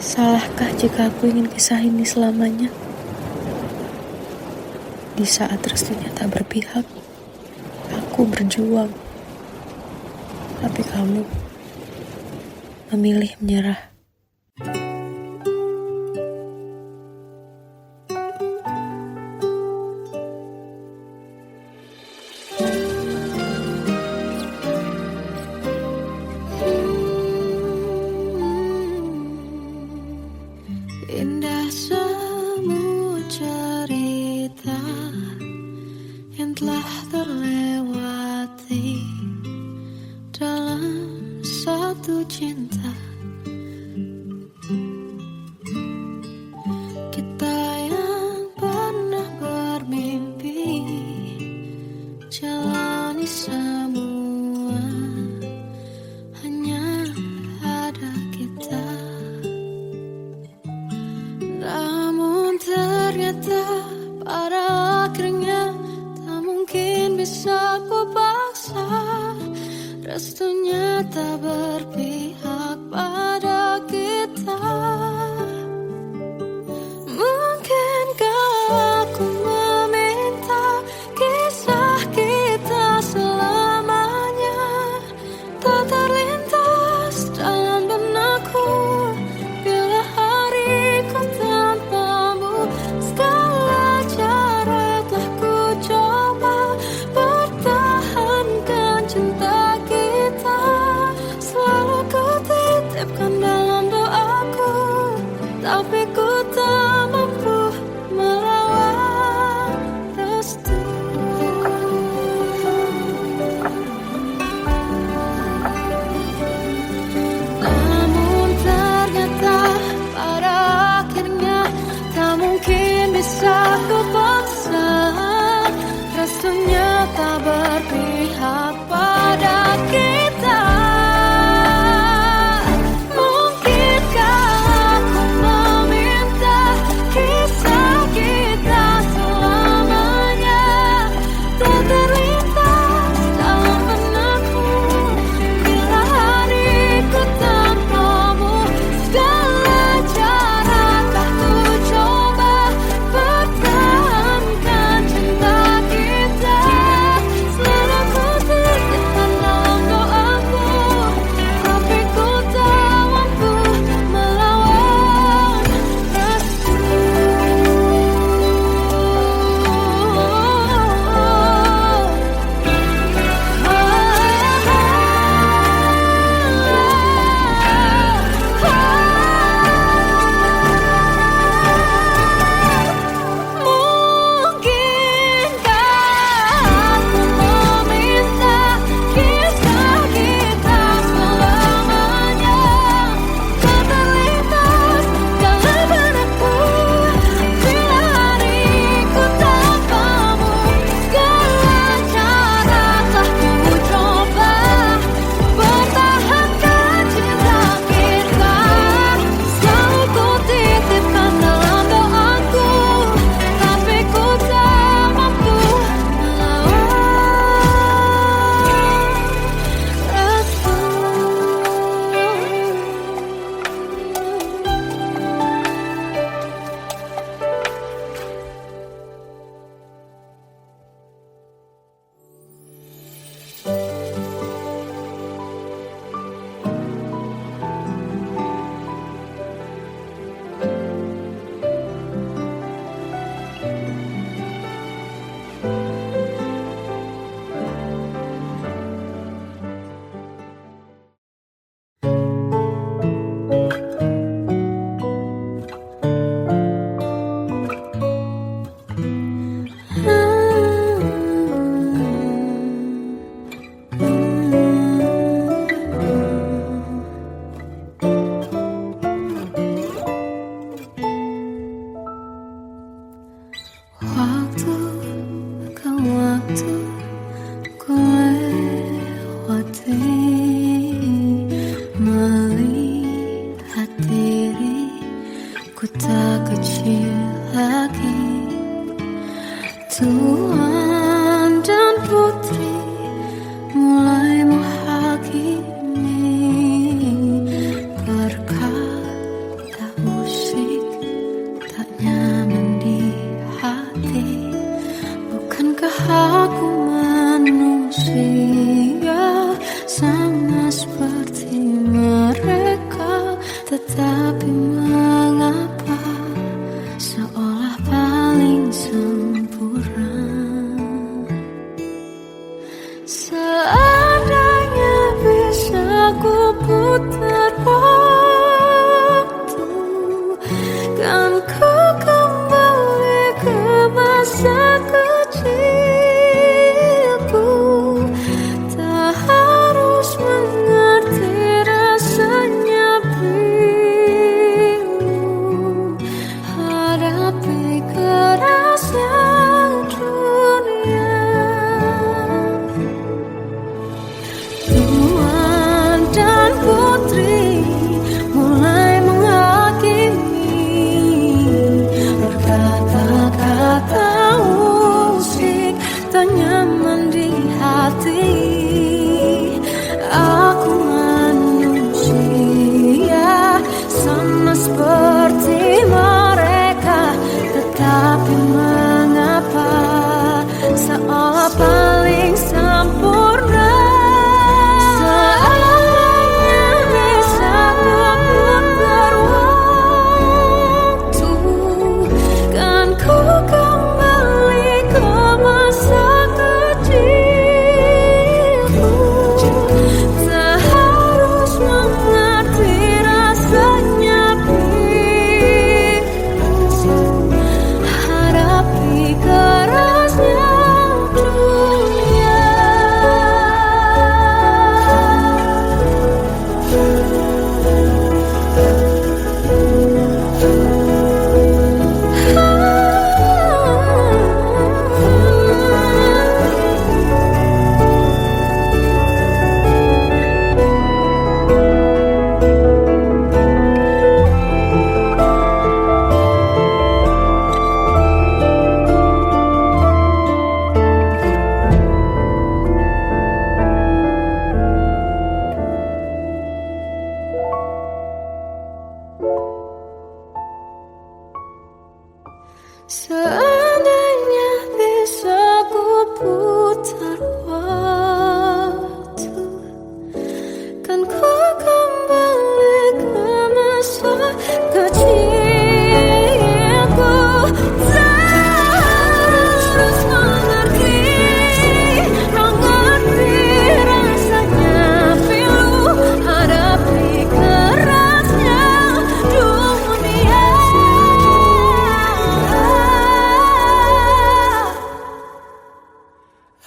Salahkah jika aku ingin kisah ini selamanya? Di saat restunya tak berpihak, aku berjuang. Tapi kamu memilih menyerah. Indah semua cerita yang telah terlewati dalam satu cinta. Kita yang pernah bermimpi jalani semua, hanya ada kita. Namun ternyata pada akhirnya tak mungkin bisa ku paksa. Restunya tak berpihak pada kita. Mungkinkah aku meminta kisah kita selamanya tak terlintas dalam benakku bila hariku tanpamu. Segala cara telah ku coba pertahankan cinta kita. Selalu ku titipkan dalam doaku, tapi ku tak mampu melawan restu. Namun ternyata pada akhirnya tak mungkin bisa ku paksa. Restunya tak berpihak pada kita. Mungkinkah aku meminta kisah kita selamanya tak terlintas dalam benakku bila hariku tanpamu. Segala cara telah ku coba pertahankan cinta kita. Selalu ku titipkan dalam doaku, tapi ku tak mampu melawan restu. Mungkinkah aku meminta kisah kita selamanya tak terlintas dalam benakku bila hariku tanpamu. Segala cara telah ku coba pertahankan cinta kita. Selalu ku titipkan dalam doaku, tapi ku tak mampu melawan restu. Waktu ke waktu ku lewati, melihat diriku tak kecil lagi. Tuan dan putri mulai menghakimi berkata Aku manusia sama seperti mereka, tetapi mengapa seolah paling sempurna. Seandainya bisa ku putar waktu, kan ku kembali ke masa kecilku. Tak harus mengerti rasanya bingung hadapi kerasnya dunia. Tuan dan putri mulai menghakimi, berkata-kata musik tak nyaman di hati. Aku manusia sama seperti mereka, tetapi mengapa seolah paling sempurna. Seandainya bisa memutar waktu, kan ku kembali ke masa kecilku. Tak harus mengerti rasanya bingung hadapi kerasnya dunia. Seandainya bisa ku putar waktu, kan ku kembali ke masa kecilku. Tak harus mengerti rasanya pilu hadapi kerasnya dunia.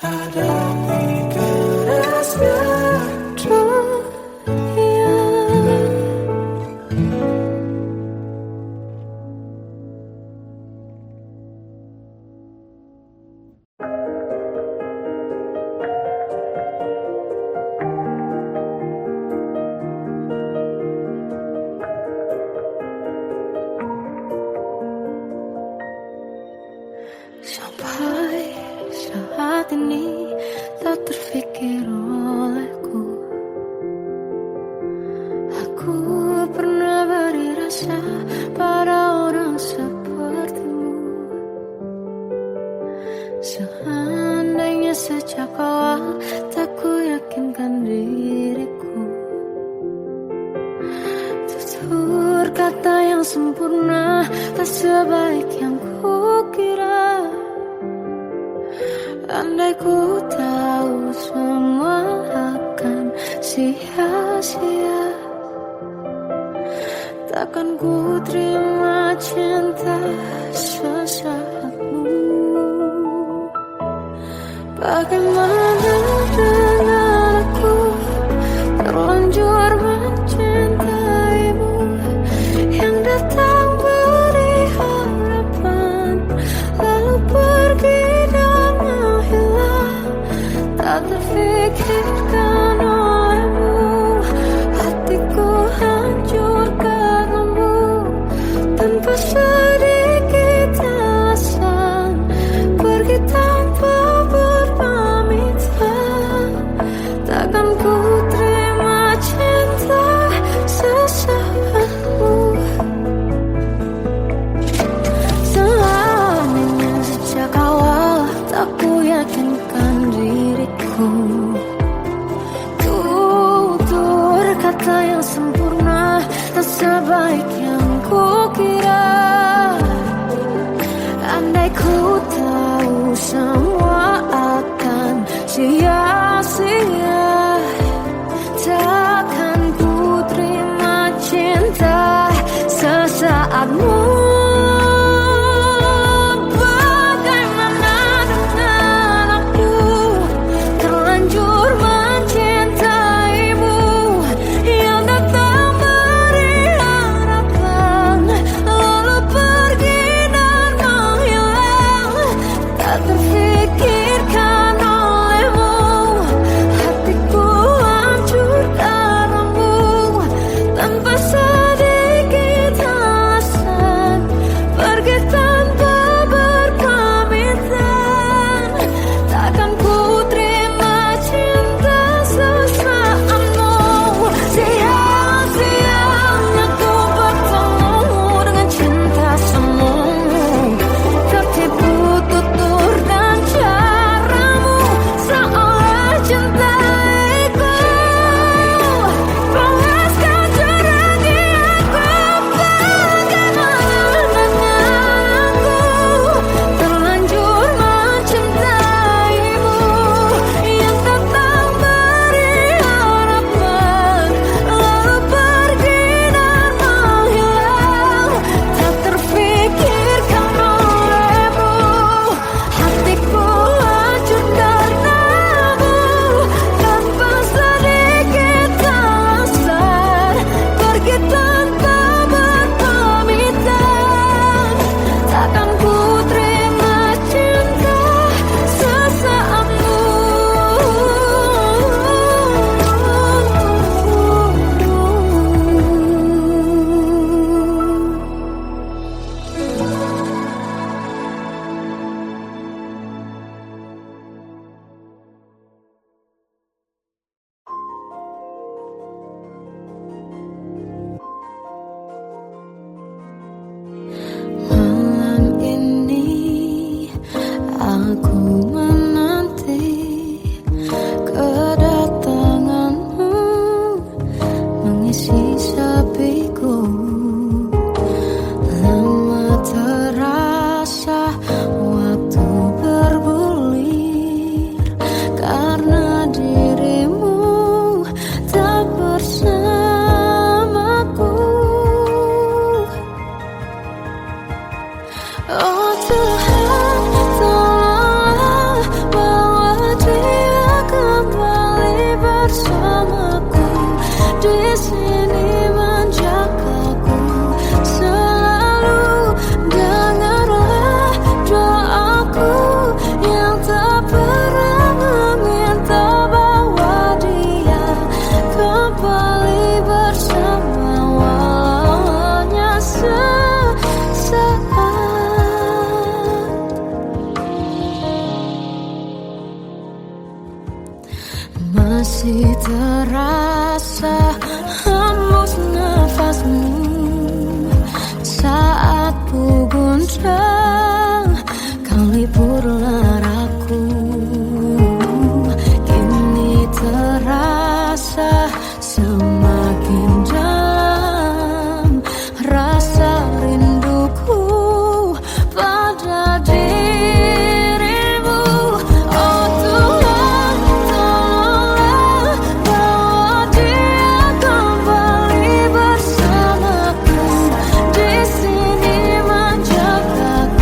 Hadapi kerasnya dunia. Sampai saat ini tak terfikir olehku, aku pernah beri rasa pada orang sepertimu. Seandainya sejak awal tak ku yakinkan diriku, tutur kata yang sempurna tak sebaik yang ku kira. Andai ku tahu semua akan sia-sia, takkan ku terima cinta sesaatmu. Bagaimana dengan aku terlanjur mencintaimu, yang datang beri harapan lalu pergi dan menghilang. Tak terfikirkan olehmu, hatiku hancur karenamu. Tanpa sedikit alasan pergi tanpa berpamitan, takkan ku terima cinta sesaatmu. Selamanya sejak awal tak ku yakin meyakinkan diriku. Tutur kata yang sempurna tak sebaik yang kukira. Andai ku tahu semua akan sia-sia, takkan ku terima cinta sesaatmu. Bagaimana dengan aku terlanjur mencintaimu yang datang beri harapan lalu pergi dan menghilang, tak terfikirkan olehmu. Hatiku hancur karenamu tanpa sedikit alasan, pergi tanpa berpamitan. Takkan ku terima cinta sesaatmu. Siang-siangnya ku bertemu dengan cinta semu, tertipu tutur dan caramu seolah cintaiku. Panaskan jerat di aku. Bagaimana dengan aku terlanjur mencintaimu yang datang beri harapan lalu pergi dan menghilang, tak terfikirkan olehmu. Hatiku hancur karenamu tanpa sedikit alasan, pergi tanpa berpamitan. Takkan ku terima cinta sesaatmu. Malam ini aku menanti kedatanganmu mengisi sepiku. Lama terasa waktu bergulir karena dirimu tak bersamaku. Oh Tuhan, tolonglah bawa dia kembali bersamaku. Di sini menjagaku selalu. Dengarlah doaku yang tak pernah meminta, bawa dia kembali bersama walau hanya sesaat. Masih terasa hembus nafasmu saat ku guncang kau lipurlah aku. Kini terasa semakin dalam rasa rinduku pada dirimu. Oh Tuhan, tolonglah bawa dia kembali bersamaku. Di sini menjagaku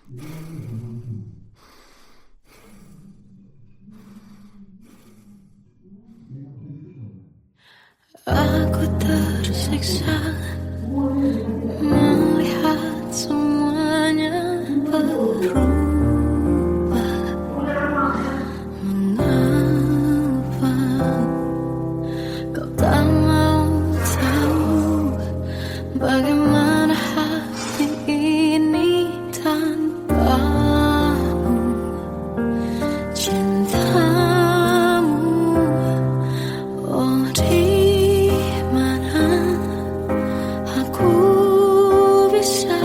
Aku tersiksa melihat semuanya berubah. Mengapa kau tak mau tahu bagaimana hati ini tanpamu? Cintamu, oh di mana aku bisa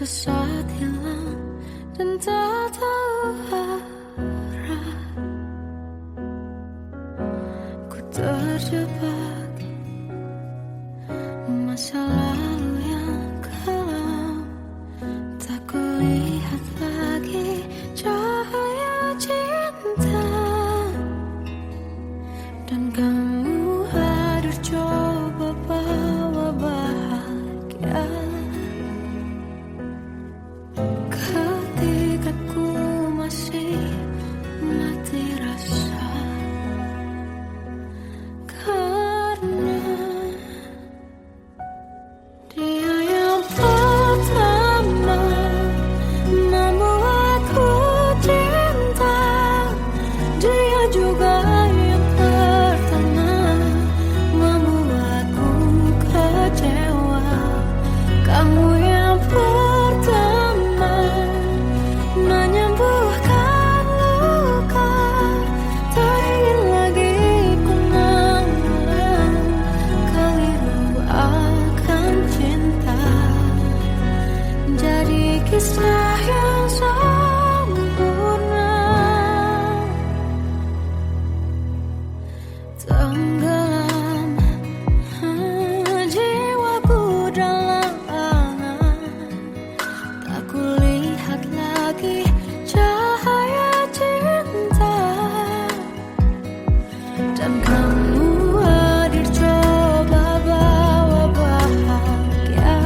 sesaat hilang dan tak tahu arah. Ku terjebak masa lalu yang kelam, tak kulihat lagi cahaya cinta. Dan kamu hadir coba bawa bahagia ketika ku masih mati rasa. Karena dia yang pertama membuatku cinta, dia juga yang pertama membuatku kecewa. Kamu yang pertama menyembuhkan luka, tak ingin lagi ku mengulang keliru akan cinta. Jadi kisah yang sempurna, tenggelam jiwaku dalam angan, tak kulihat lagi cahaya cinta. Dan kamu hadir coba bawa bahagia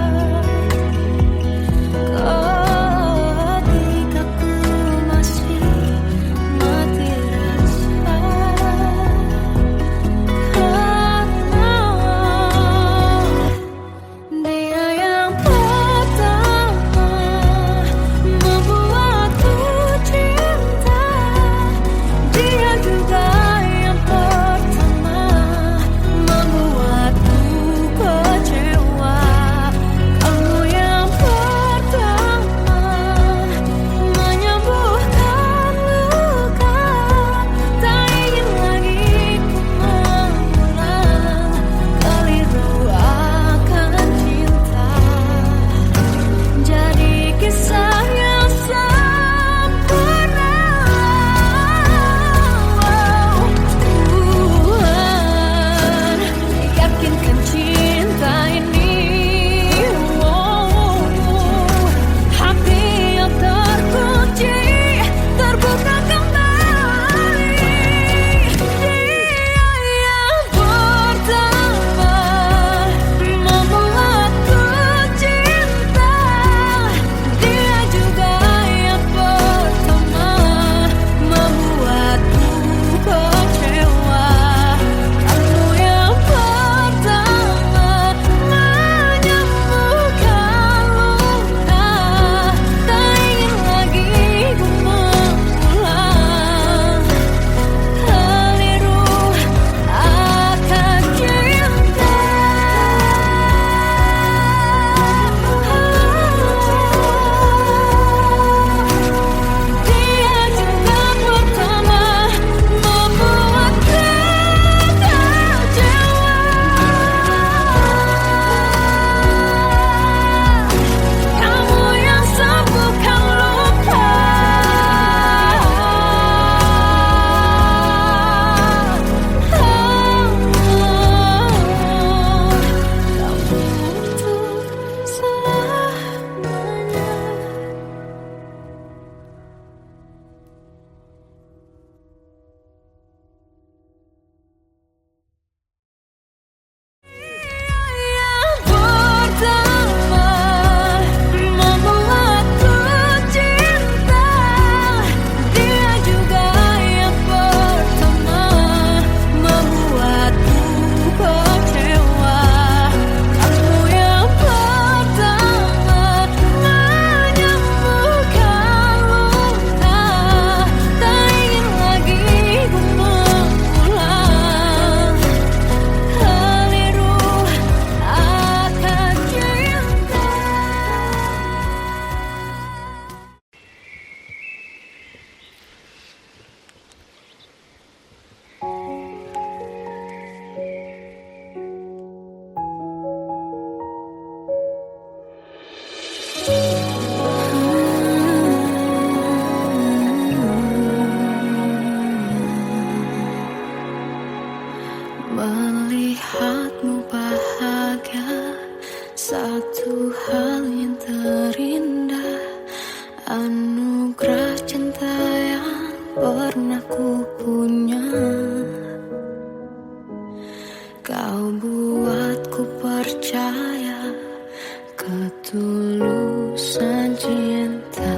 ketulusan cinta,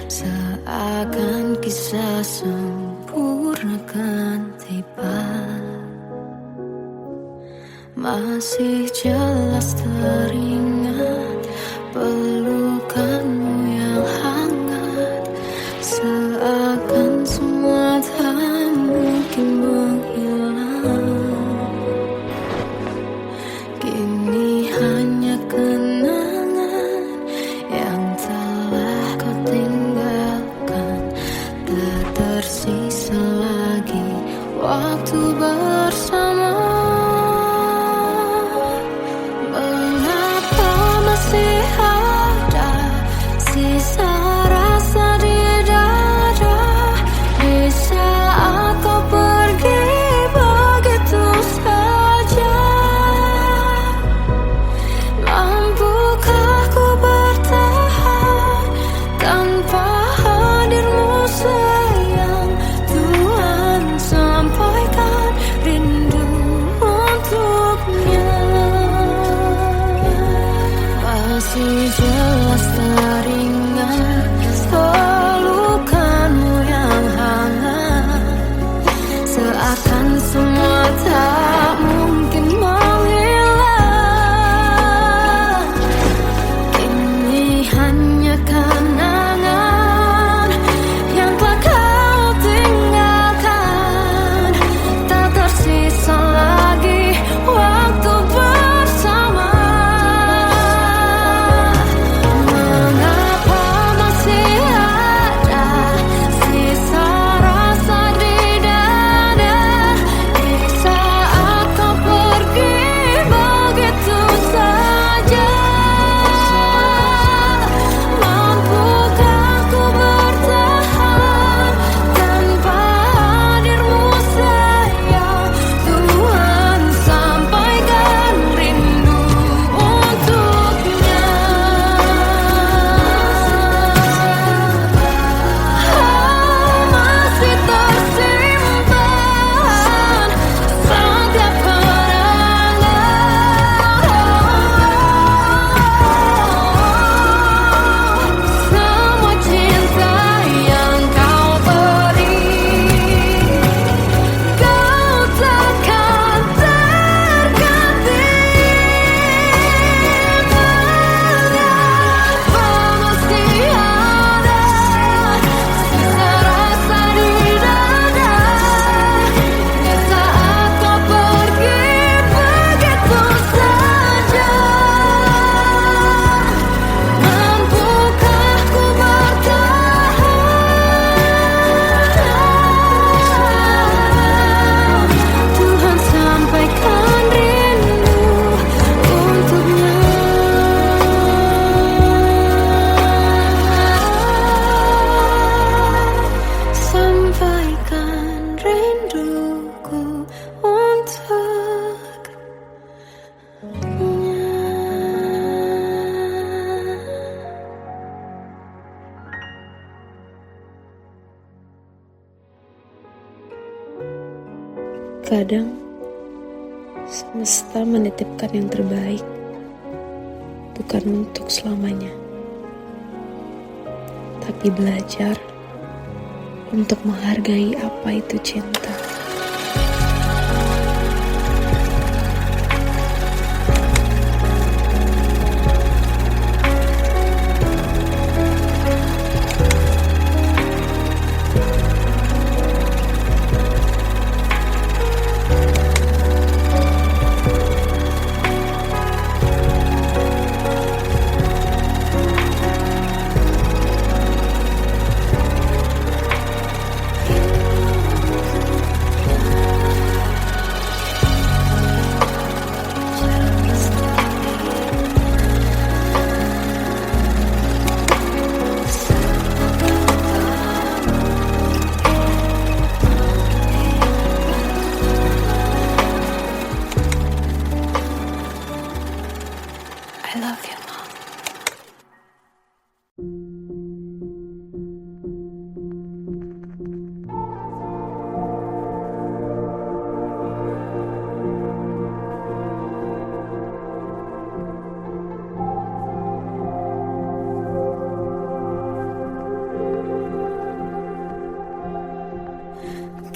seakan kisah sempurna kan tiba. Masih jelas teringat pelukanmu yang hangat, seakan semua tak mungkin menghilang. Kini hanya kenangan yang telah kau tinggalkan, tak tersisa lagi waktu bersama. Mengapa masih ada sisa rasa di dada, di saat kau pergi begitu saja? Mampukah ku bertahan tanpa hadirmu sayang? Tuhan sampaikan rindu untuknya. Masih jelas teringat pelukanmu yang hangat, seakan semua tak mungkin menghilang. Kini hanya kenangan yang telah kau tinggalkan, tak tersisa lagi waktu bersama. Mengapa masih ada sisa rasa di dada, di saat kau pergi begitu saja? Mampukah ku bertahan tanpa hadirmu sayang? Tuhan sampaikan rindu untuknya. Masih tersimpan setiap kenangan, semua cinta yang kau beri, kau takkan terganti. Mengapa masih ada sisa rasa di dada, di saat kau pergi begitu saja? Mampukah ku bertahan? Tuhan sampaikan rindu untuknya. Sampaikan rinduku untuknya. Kadang semesta menitipkan yang terbaik, bukan untuk selamanya, tapi belajar untuk menghargai apa itu cinta.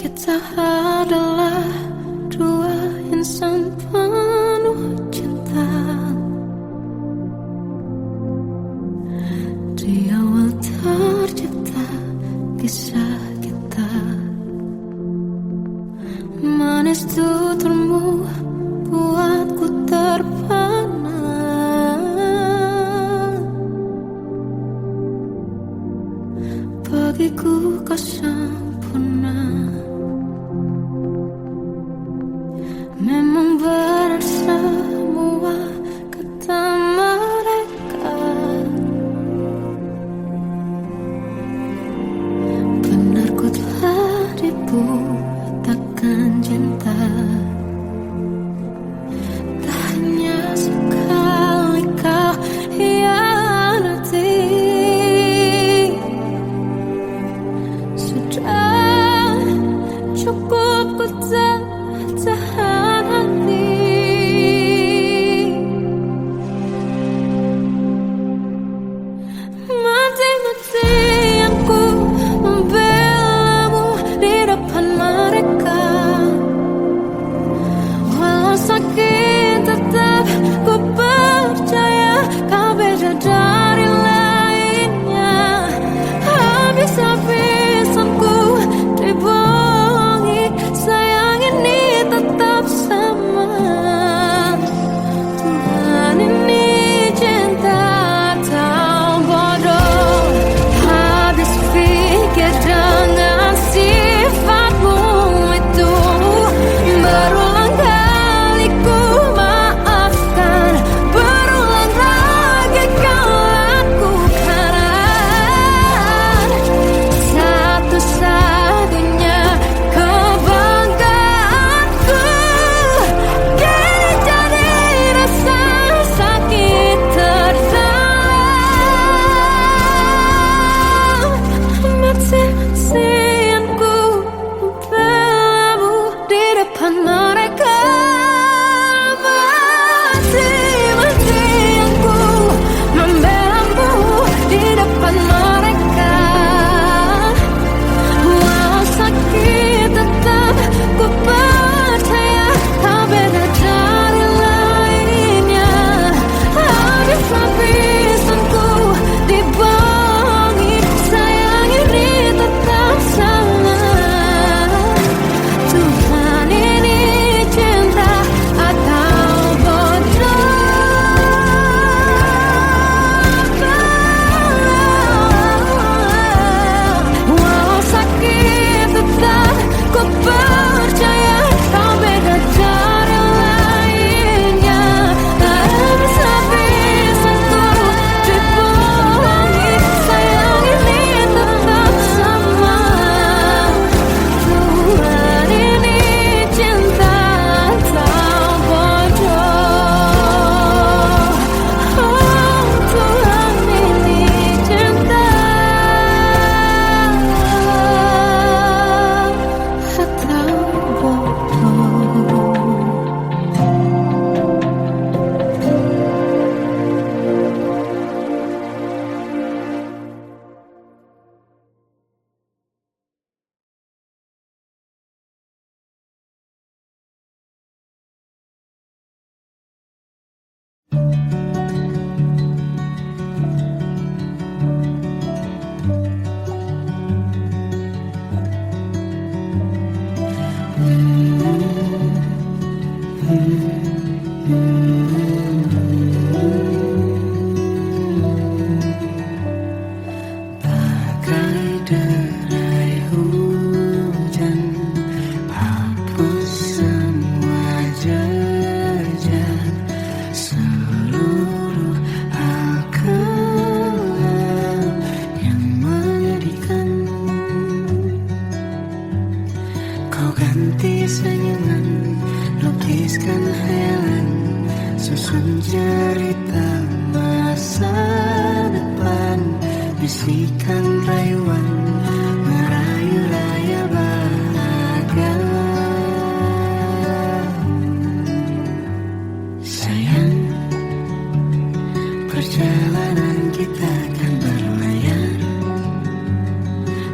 Kita adalah dua insan penuh cinta. Di awal tercipta kisah kita, manis tuturmu buatku terpana. Bagiku kau sempurna. Memang benar semua kata mereka, benar ku telah dibutakan cinta. Tak hanya sekali kau hianati, sudah cukup ku tahan hati. Mati-matian ku membelamu di depan mereka. Walau sakit tetap ku percaya kau beda dari lainnya. Habis-habisan ku dibohongi, sayang ini tetap sama. Tuhan ini cinta atau bodoh. Habis pikir dengan sifatmu itu, berulang kali ku maafkan, berulang lagi kau lakukan. Satu-satunya kebanggaanku kini jadi rasa sakit terdalam. Mati-matian ku membelamu di depan mereka. Mati-matian ku membelamu di depan mereka. Walau sakit tetap ku percaya kau beda dari lainnya. Habis-habisan ku dibohongi, sayang ini tetap sama. Tuhan ini cinta atau bodoh. Walau sakit tetap ku percaya kau beda dari lainnya. Habis-habisan ku dibohongi, sayang ini tetap sama. Tuhan ini cinta atau bodoh. Oh, Tuhan ini cinta atau bodoh. Bagai derai hujan, hapus semua jejak, seluruh kelam yang menyedihkan. Kau ganti senyuman, lukiskan hayalan, susun cerita masa depan. Bisikan rayuan, merayu raya bahagia. Sayang, perjalanan kita kan berlayar,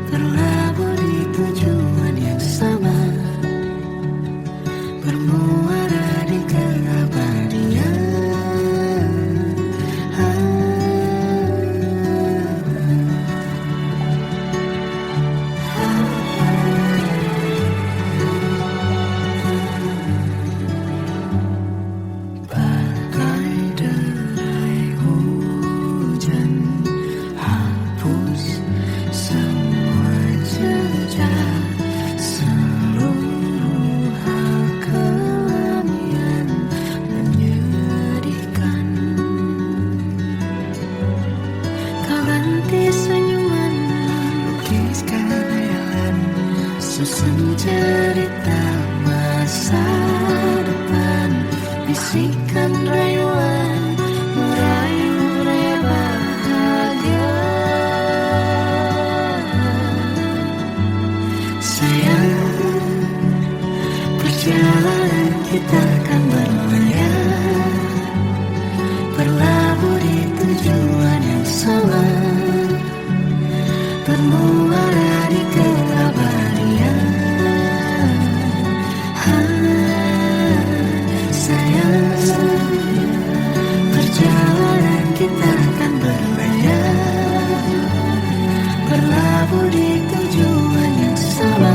terlabur di tujuan yang sama. bosan cerita masa depan, bisikan rayuan meraih bahagia. Sayang, perjalanan kita akan berlayar, berlabuh di tujuan yang sama, bermuara di keabadian. Sayang, perjalanan kita akan berlayar, berlabuh di tujuan yang sama.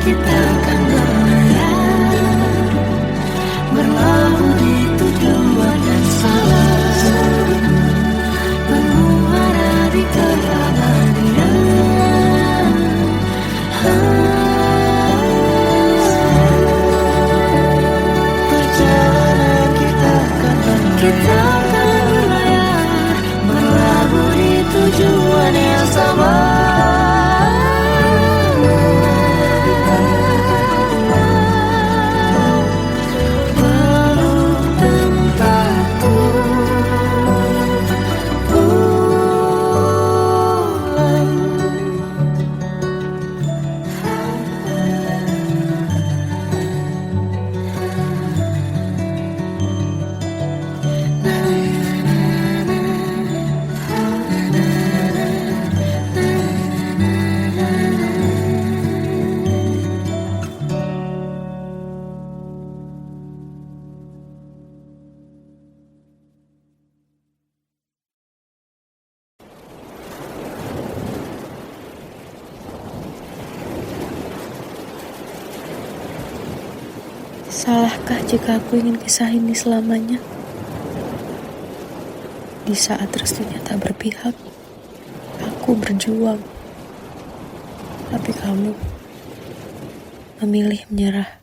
Kita akan berlayar, berlabuh di tujuan yang sama, bermuara di keabadian. Perjalanan kita akan berlayar, berlabuh di tujuan yang sama. Salahkah jika aku ingin kisah ini selamanya? Di saat restunya tak berpihak, aku berjuang. Tapi kamu memilih menyerah.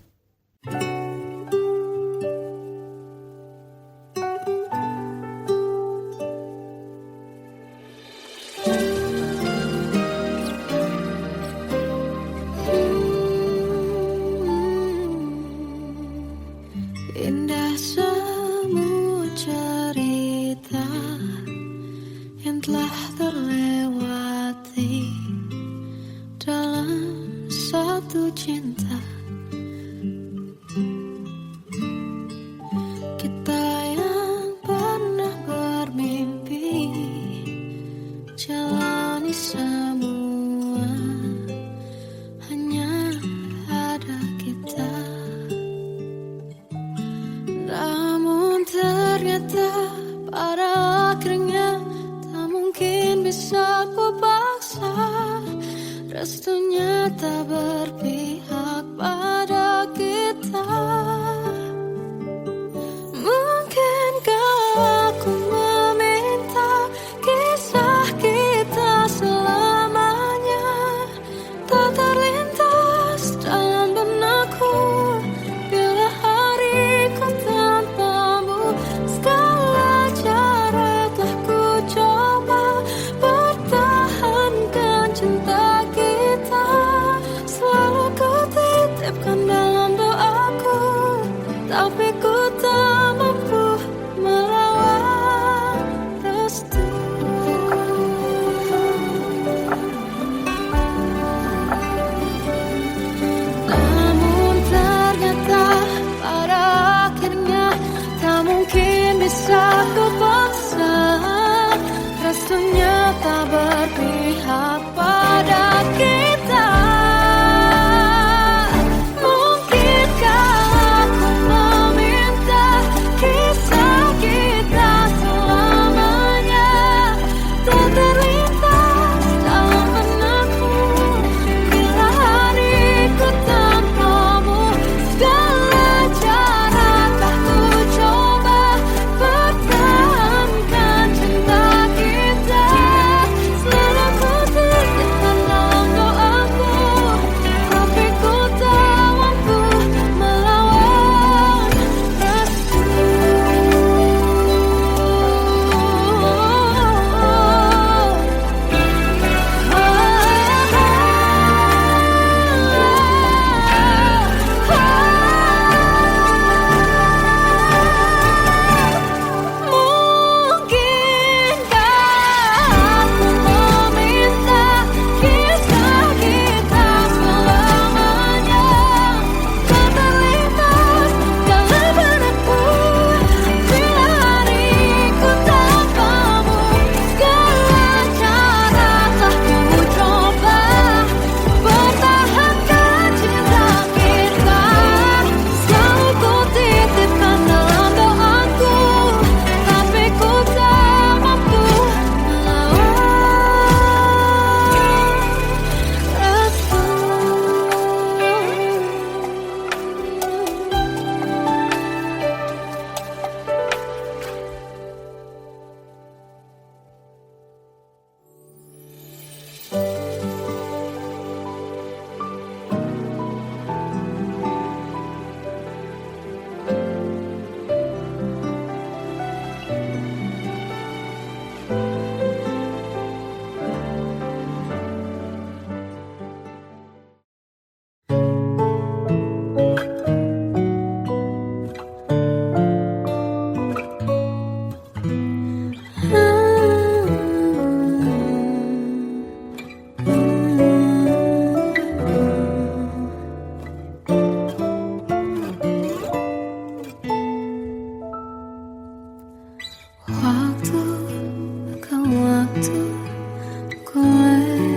Indah semua cerita yang telah terlewati dalam satu cinta. Kita yang pernah bermimpi jalani semua, hanya ada kita. Namun ternyata pada akhirnya tak mungkin bisa ku paksa. Restunya tak berpihak pada kita. Mungkinkah aku meminta kisah kita selamanya tak terlintas dalam benakku bila hariku tanpamu. Segala cara telah ku coba pertahankan cinta kita, selalu ku titipkan tak berpihak pada kita. Mungkinkah aku meminta kisah kita selamanya tak terlintas dalam benakku bila hariku tanpamu. Segala cara tak ku coba pertahankan cinta kita. Selalu ku titipkan dalam doaku, tapi ku tak mampu melawan restu. Mungkinkah aku meminta kisah kita selamanya tak terlintas dalam benakku bila hariku tanpamu. Segala cara telah ku coba pertahankan cinta kita. Selalu ku titipkan dalam doaku, tapi ku tak mampu waktu ke waktu ku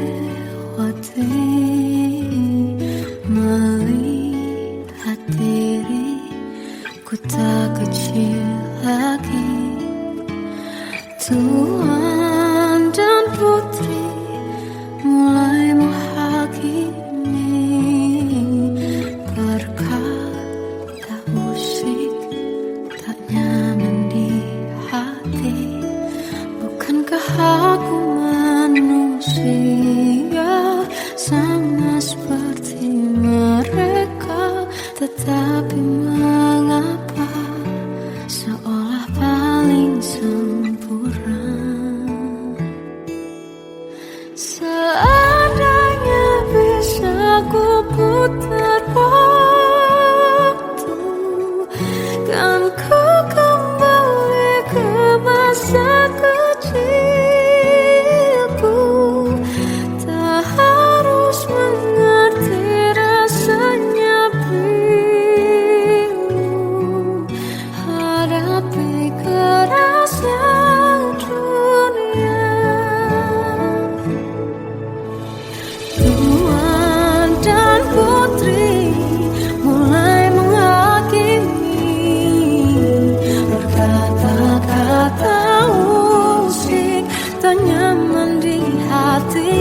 lewati, melihat diri ku tak kecil lagi. Tuan dan putri mulai menghakimi berkata musik tak nyaman di hati. Bukankah aku manusia sama seperti mereka? Tetapi mengapa seolah paling sempurna? Seandainya bisa ku putar waktu, kan ku kembali ke masa kecilku. Tak harus mengerti rasanya bingung hadapi kerasnya dunia. Tuan dan putri mulai menghakimi berkata-kata musik tak nyaman di hati.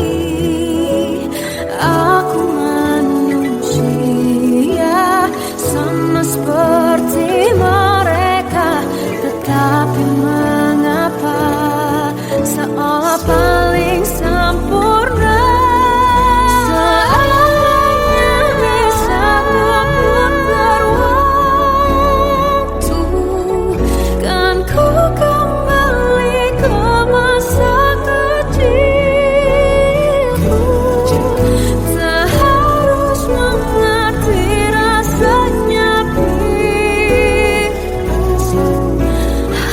Aku manusia sama seperti mereka, tetapi mengapa seolah paling sempurna? Seandainya bisa ku putar waktu, kan ku kembali ke masa kecilku. Tak harus mengerti rasanya bingung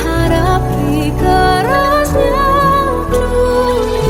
hadapi kerasnya dunia.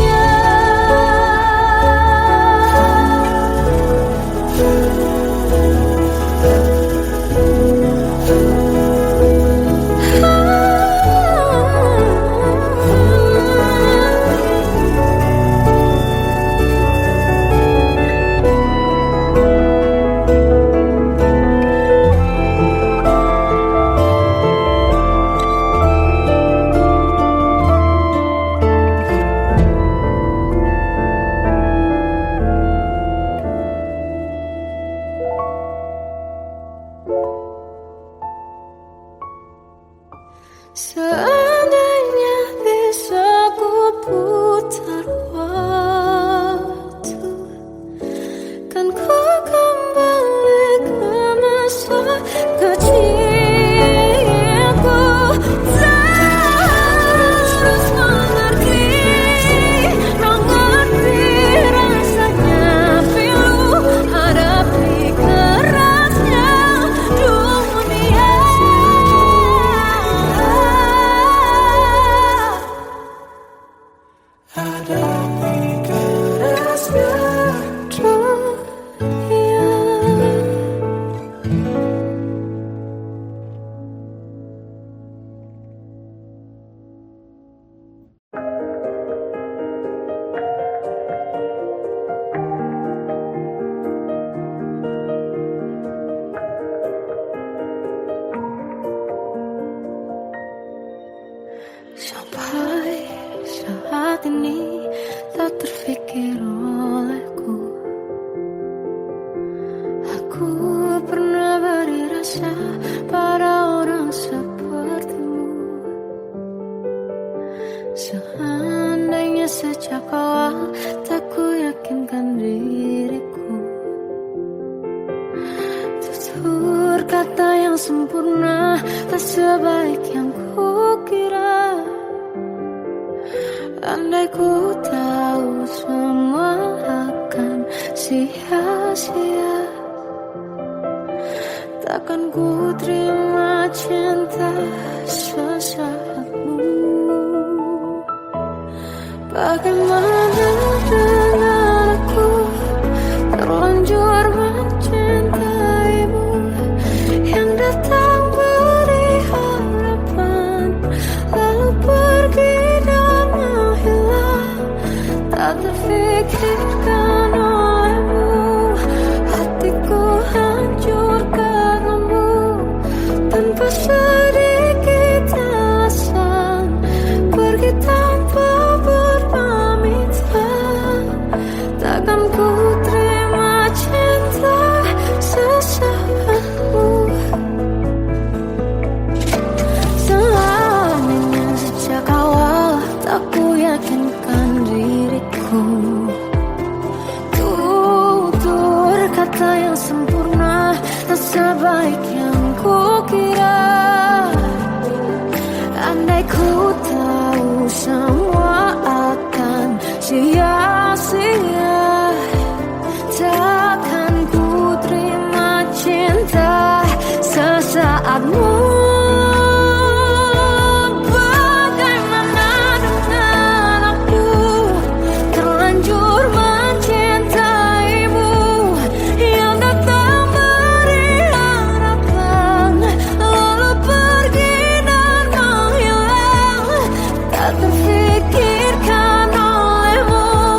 Sampai saat ini tak terfikir olehku. Aku pernah beri rasa pada orang sepertimu. Seandainya sejak awal tak ku yakinkan diriku. Tutur kata yang sempurna tak sebaik yang ku kira. Andai ku tahu semua akan sia-sia, takkan ku terima cinta sesaatmu. Bagaimana dengan aku terlanjur mencintaimu, yang datang beri harapan lalu pergi dan menghilang. Tak terfikirkan olehmu, hatiku hancur karenamu. Tanpa sedikit alasan pergi tanpa berpamitan. Takkan ku terima cinta sesaatmu. Selamanya sejak awal tak ku yakinkan diriku. Tutur kata yang sempurna tak sebaik yang ku kira. Andai ku tahu semua akan sia-sia, takkan ku terima cinta sesaatmu. Bagaimana dengan aku terlanjur mencintaimu, yang datang beri harapan lalu pergi dan menghilang. Tak terfikirkan olehmu,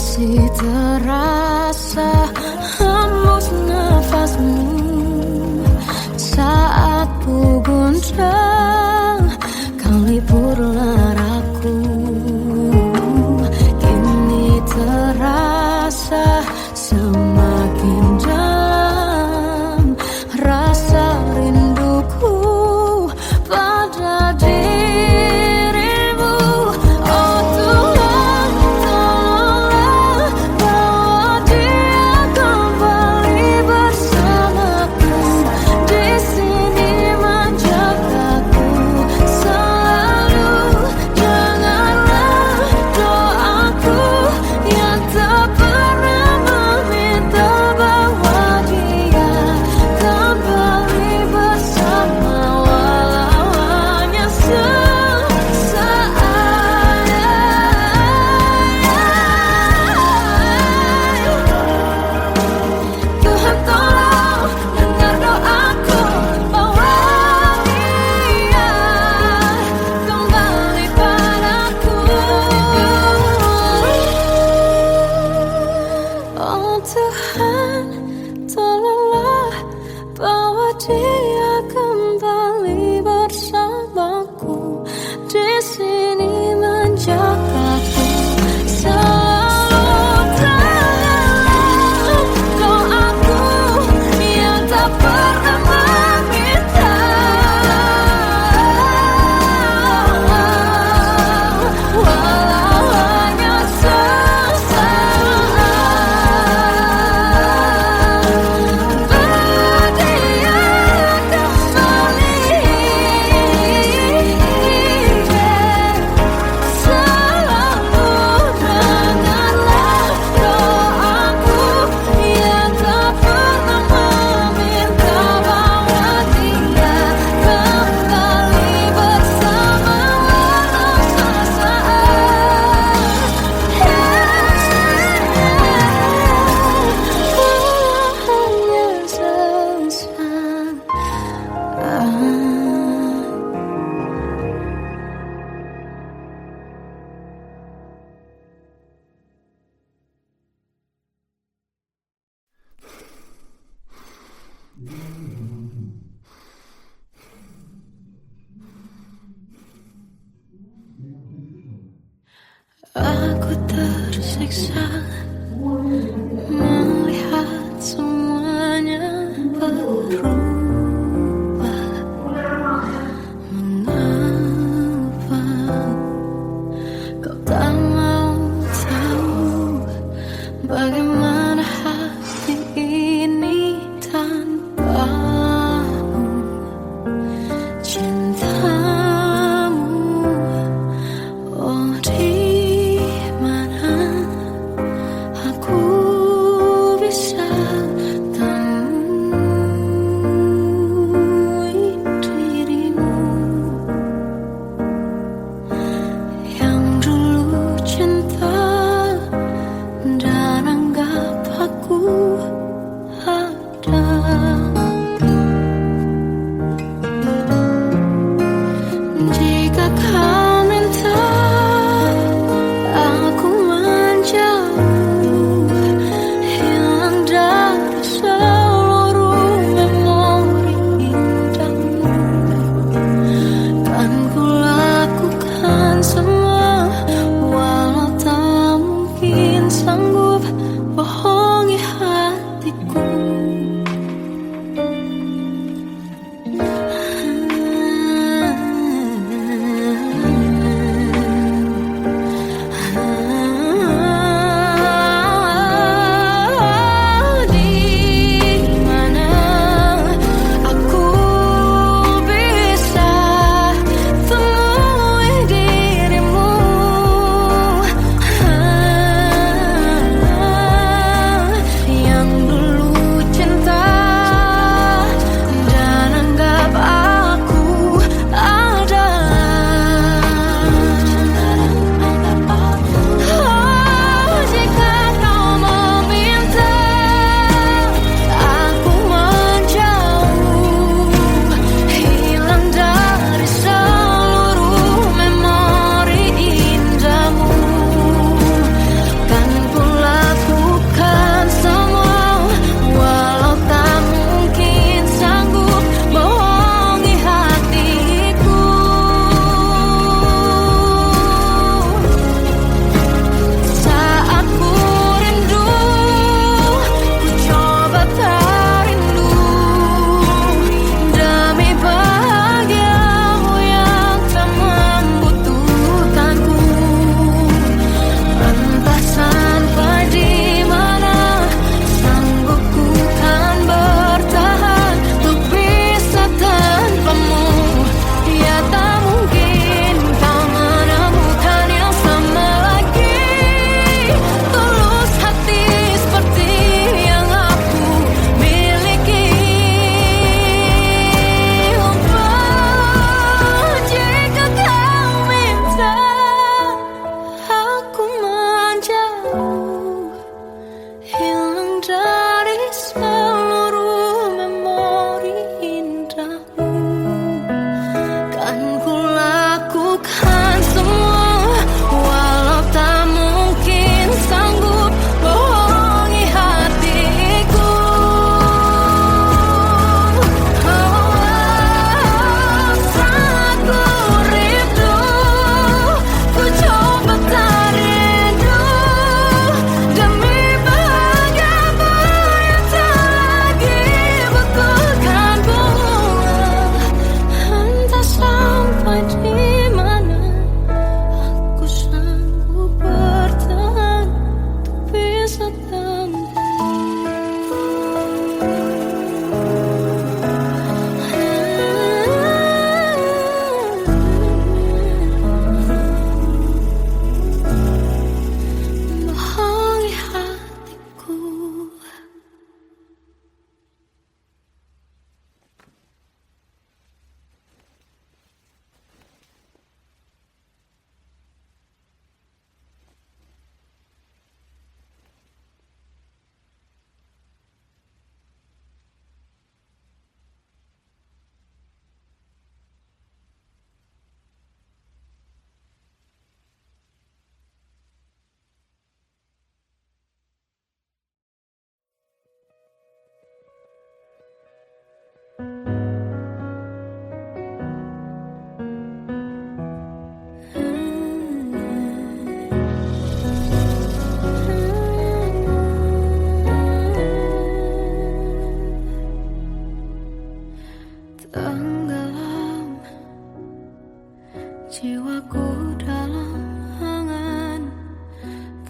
masih terasa hembus nafasmu saat ku guncang kau lipurlah aku. Kini terasa semakin dalam rasa rinduku pada dirimu. Oh Tuhan, tolonglah bawa dia kembali bersamaku. Di sini menjagaku selalu. Janganlah doaku yang tak pernah meminta bawa dia kembali bersama, walau hanya sesaat. Tuhan tolong dengar doaku, bawa dia kembali padaku. Oh Tuhan, tolonglah bawa dia kembali bersamaku. Di sini menjagaku selalu. Janganlah doaku yang tak pernah meminta, walau hanya sesaat. Bawa dia kembali selalu. Dengarlah doaku yang tak pernah meminta, bawa dia kembali bersama, walau sesaat. Hanya sesaat. Aku tersiksa melihat semuanya berubah. Mengapa kau tak mau tahu bagaimana hati ini tanpamu? Cintamu, oh di mana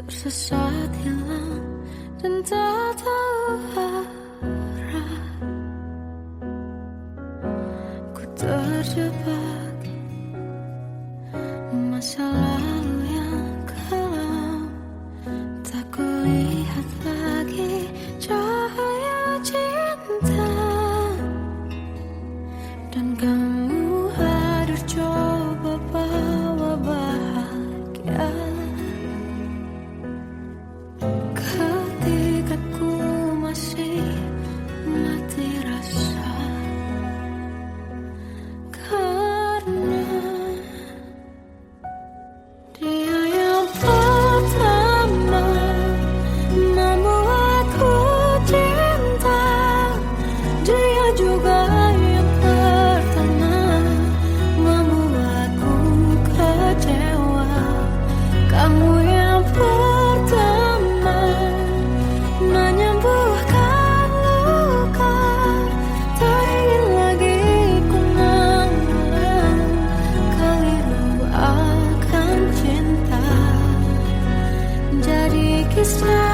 tersesat hilang dan tak tahu arah. Ku terjebak masa lalu yang kelam, tak kulihat lagi cahaya cinta. Dan kamu hadir coba bawa bahagia ketika ku masih mati rasa. Karena dia yang pertama membuatku cinta, dia juga yang pertama membuatku kecewa. Kamu yang pertama menyembuhkan luka, tak ingin lagi ku mengulang keliru akan cinta. Jadi kisah